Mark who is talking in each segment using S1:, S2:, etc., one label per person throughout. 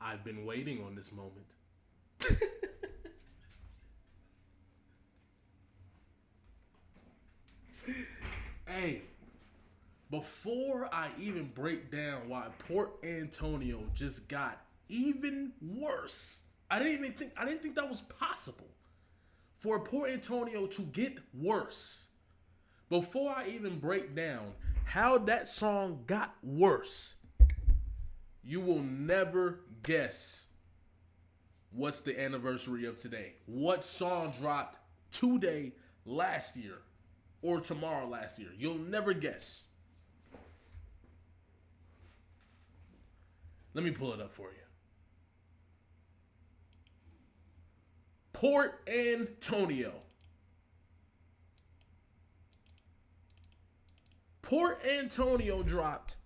S1: I've been waiting on this moment. Hey, before I even break down why Port Antonio just got even worse, I didn't think that was possible for Port Antonio to get worse. Before I even break down how that song got worse, you will never guess what's the anniversary of today. What song dropped today last year or tomorrow last year? You'll never guess. Let me pull it up for you. Port Antonio. Port Antonio dropped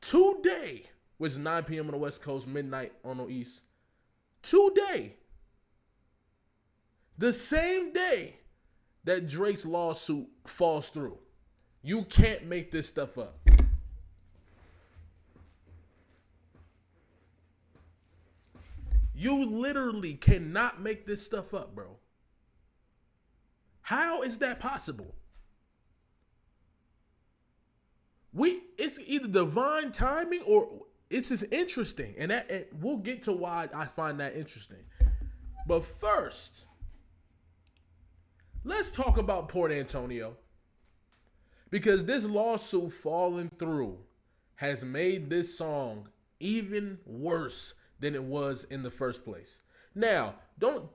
S1: today, which is 9 p.m. on the West Coast, midnight on the East. Today. The same day that Drake's lawsuit falls through. You can't make this stuff up. You literally cannot make this stuff up, bro. How is that possible? It's either divine timing or it's just interesting. And we'll get to why I find that interesting. But first, let's talk about Port Antonio. Because this lawsuit falling through has made this song even worse than it was in the first place. Now, don't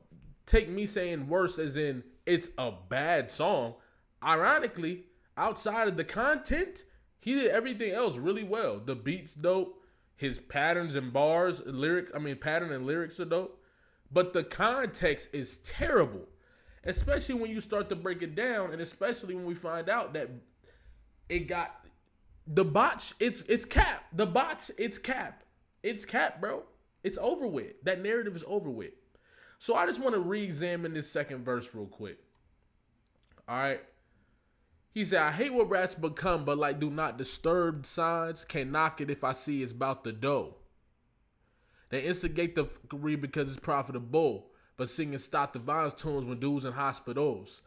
S1: take me saying worse as in it's a bad song. Ironically, outside of the content, he did everything else really well. The beat's dope. His patterns and bars, pattern and lyrics are dope. But the context is terrible. Especially when you start to break it down, and especially when we find out that it got the botch, it's cap. The botch, it's cap. It's cap, bro. It's over with. That narrative is over with. So I just want to re-examine this second verse real quick. All right. He said, I hate what rats become, but like do not disturb signs. Can't knock it if I see it's about the dough. They instigate the fuckery because it's profitable, but singing stop the violence tunes when dudes in hospitals.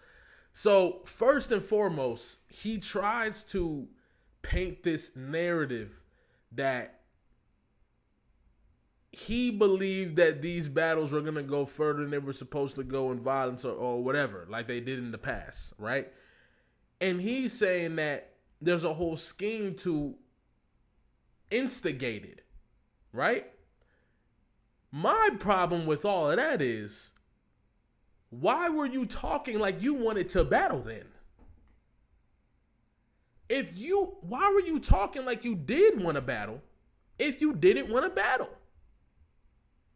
S1: So first and foremost, he tries to paint this narrative that he believed that these battles were going to go further than they were supposed to go in violence or whatever, like they did in the past, right? And he's saying that there's a whole scheme to instigate it, right? My problem with all of that is, why were you talking like you wanted to battle then? Why were you talking like you did want to battle if you didn't want to battle?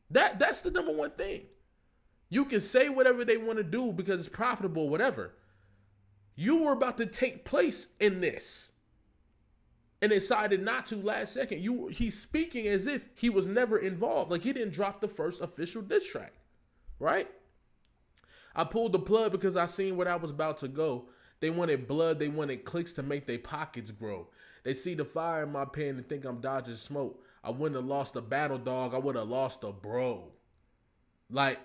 S1: That's the number one thing. You can say whatever they want to do because it's profitable, whatever. You were about to take place in this and decided not to last second. He's speaking as if he was never involved. Like he didn't drop the first official diss track, right? I pulled the plug because I seen where I was about to go. They wanted blood. They wanted clicks to make their pockets grow. They see the fire in my pen and think I'm dodging smoke. I wouldn't have lost a battle dog. I would have lost a bro. Like,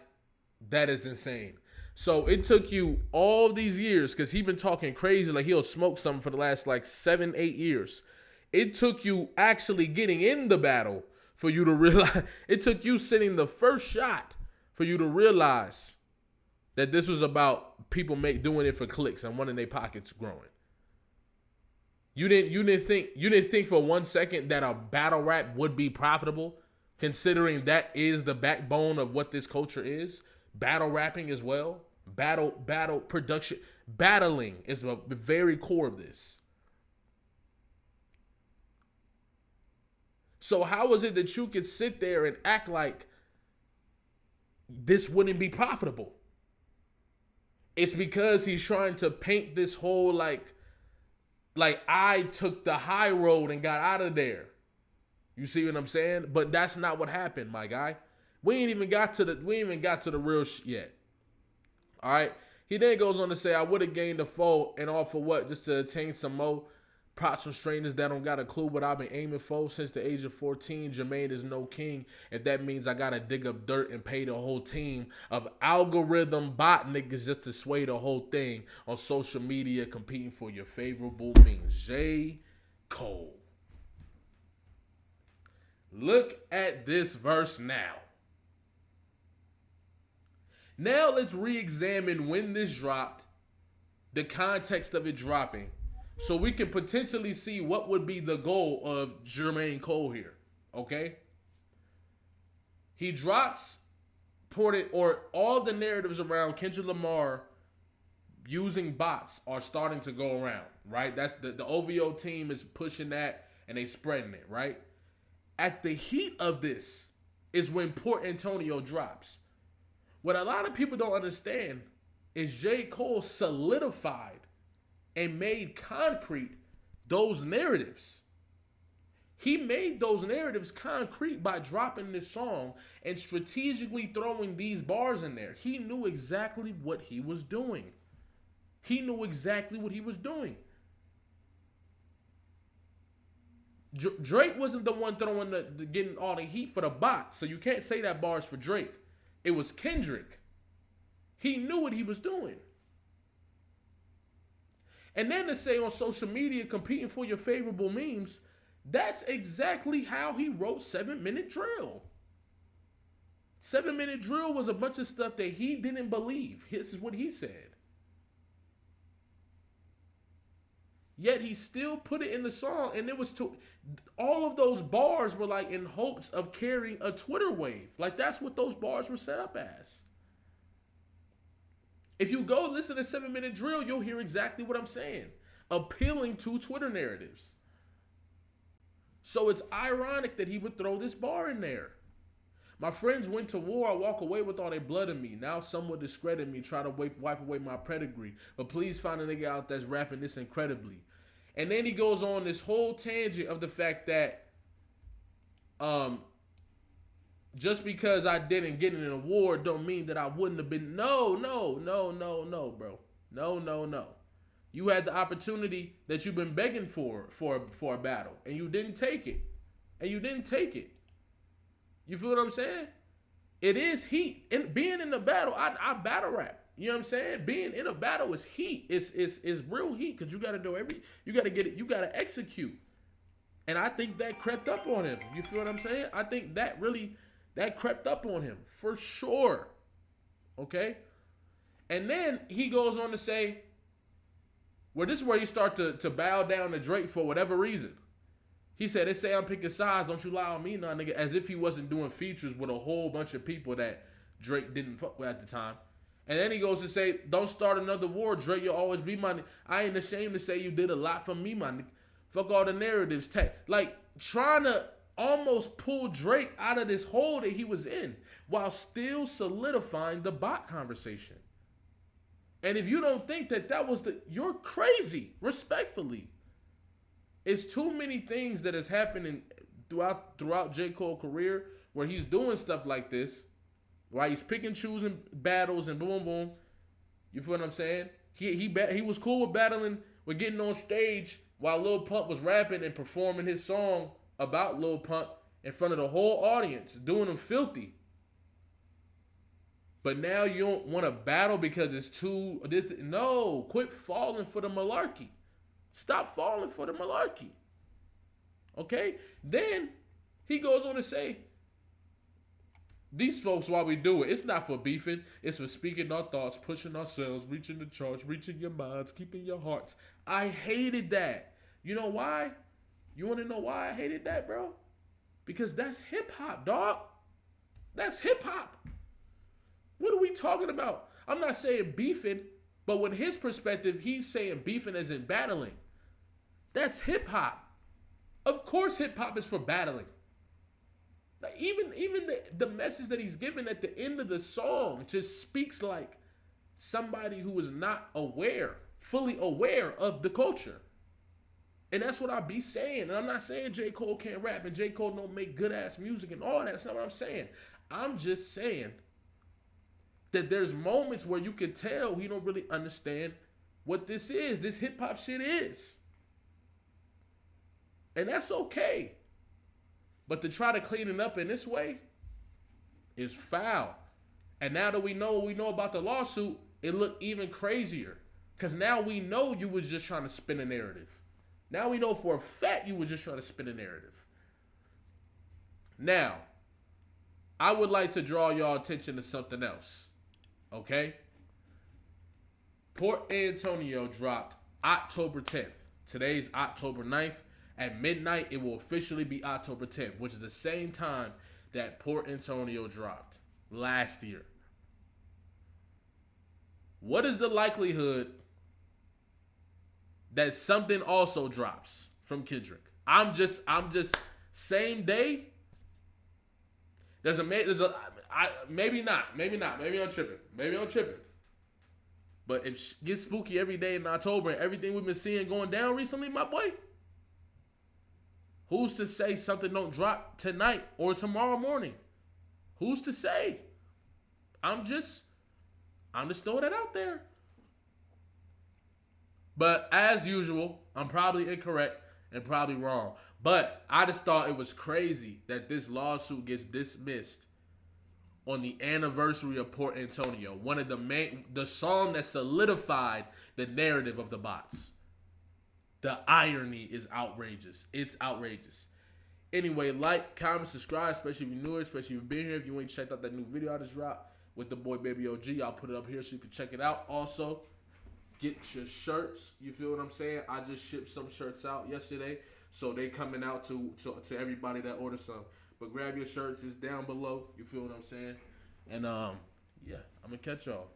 S1: that is insane. So it took you all these years, because he been talking crazy like he'll smoke something for the last like 7-8 years. It took you actually getting in the battle for you to realize. It took you sitting the first shot for you to realize that this was about people doing it for clicks and wanting their pockets growing. You didn't think for 1 second that a battle rap would be profitable, considering that is the backbone of what this culture is. Battle rapping as well. Battle production. Battling is the very core of this. So how is it that you could sit there and act like this wouldn't be profitable? It's because he's trying to paint this whole like I took the high road and got out of there. You see what I'm saying? But that's not what happened, my guy. We ain't even got to the real shit yet. All right. He then goes on to say, I would have gained a foe and all for what? Just to attain some more Props from strangers that don't got a clue what I've been aiming for since the age of 14. Jermaine is no king. If that means I gotta dig up dirt and pay the whole team of algorithm bot niggas just to sway the whole thing on social media competing for your favorable means. J. Cole. Look at this verse now. Now let's re-examine when this dropped, the context of it dropping, so we can potentially see what would be the goal of Jermaine Cole here. Okay? He drops all the narratives around Kendrick Lamar using bots are starting to go around, right? That's the OVO team is pushing that and they spreading it, right? At the heat of this is when Port Antonio drops. What a lot of people don't understand is J. Cole solidified and made concrete those narratives. He made those narratives concrete by dropping this song and strategically throwing these bars in there. He knew exactly what he was doing. Drake wasn't the one throwing getting all the heat for the bots, so you can't say that bar's for Drake. It was Kendrick. He knew what he was doing. And then to say on social media, competing for your favorable memes, that's exactly how he wrote 7 Minute Drill. 7 Minute Drill was a bunch of stuff that he didn't believe. This is what he said. Yet he still put it in the song, and it was all of those bars were like in hopes of carrying a Twitter wave. Like that's what those bars were set up as. If you go listen to 7 Minute Drill, you'll hear exactly what I'm saying. Appealing to Twitter narratives. So it's ironic that he would throw this bar in there. My friends went to war, I walk away with all their blood in me. Now some will discredit me, try to wipe away my pedigree. But please find a nigga out that's rapping this incredibly. And then he goes on this whole tangent of the fact that just because I didn't get an award don't mean that I wouldn't have been. No, bro. No. You had the opportunity that you've been begging for a battle, and you didn't take it. You feel what I'm saying? It is heat. And being in the battle, I battle rap. You know what I'm saying? Being in a battle is heat. It's real heat because you got to do you got to get it. You got to execute. And I think that crept up on him. You feel what I'm saying? I think that crept up on him for sure. Okay? And then he goes on to say, well, this is where you start to bow down to Drake for whatever reason. He said, they say I'm picking sides, don't you lie on me, nah, nigga. As if he wasn't doing features with a whole bunch of people that Drake didn't fuck with at the time. And then he goes to say, don't start another war, Drake, you'll always be my nigga. I ain't ashamed to say you did a lot for me, my nigga. Fuck all the narratives. Like, trying to almost pull Drake out of this hole that he was in while still solidifying the bot conversation. And if you don't think that was you're crazy, respectfully. It's too many things that has happened throughout J. Cole's career where he's doing stuff like this, right? He's picking, choosing battles and boom, boom. You feel what I'm saying? He was cool with battling, with getting on stage while Lil Pump was rapping and performing his song about Lil Pump in front of the whole audience, doing them filthy. But now you don't want to battle because it's too... No, quit falling for the malarkey. Stop falling for the malarkey. Okay? Then he goes on to say, these folks, while we do it, it's not for beefing. It's for speaking our thoughts, pushing ourselves, reaching the charge, reaching your minds, keeping your hearts. I hated that. You know why? You want to know why I hated that, bro? Because that's hip-hop, dog. That's hip-hop. What are we talking about? I'm not saying beefing, but with his perspective, he's saying beefing as in battling. That's hip-hop. Of course hip-hop is for battling. Like even the message that he's given at the end of the song just speaks like somebody who is not fully aware of the culture. And that's what I be saying. And I'm not saying J. Cole can't rap and J. Cole don't make good-ass music and all that. That's not what I'm saying. I'm just saying that there's moments where you can tell he don't really understand what this hip-hop shit is. And that's okay. But to try to clean it up in this way is foul. And now that we know what we know about the lawsuit, it looked even crazier. Because now we know you was just trying to spin a narrative. Now we know for a fact you was just trying to spin a narrative. Now, I would like to draw y'all attention to something else. Okay? Port Antonio dropped October 10th. Today's October 9th. At midnight, it will officially be October 10th, which is the same time that Port Antonio dropped last year. What is the likelihood that something also drops from Kendrick? I'm just same day. Maybe not. Maybe I'm tripping. But if it gets spooky every day in October and everything we've been seeing going down recently, my boy, who's to say something don't drop tonight or tomorrow morning? Who's to say? I'm just throwing it out there. But as usual, I'm probably incorrect and probably wrong. But I just thought it was crazy that this lawsuit gets dismissed on the anniversary of Port Antonio. One of the song that solidified the narrative of the bots. The irony is outrageous. It's outrageous. Anyway, like, comment, subscribe, especially if you're newer, especially if you've been here. If you ain't checked out that new video I just dropped with the boy Baby OG, I'll put it up here so you can check it out. Also, get your shirts. You feel what I'm saying? I just shipped some shirts out yesterday, so they coming out to everybody that ordered some. But grab your shirts. It's down below. You feel what I'm saying? And, yeah, I'm going to catch y'all.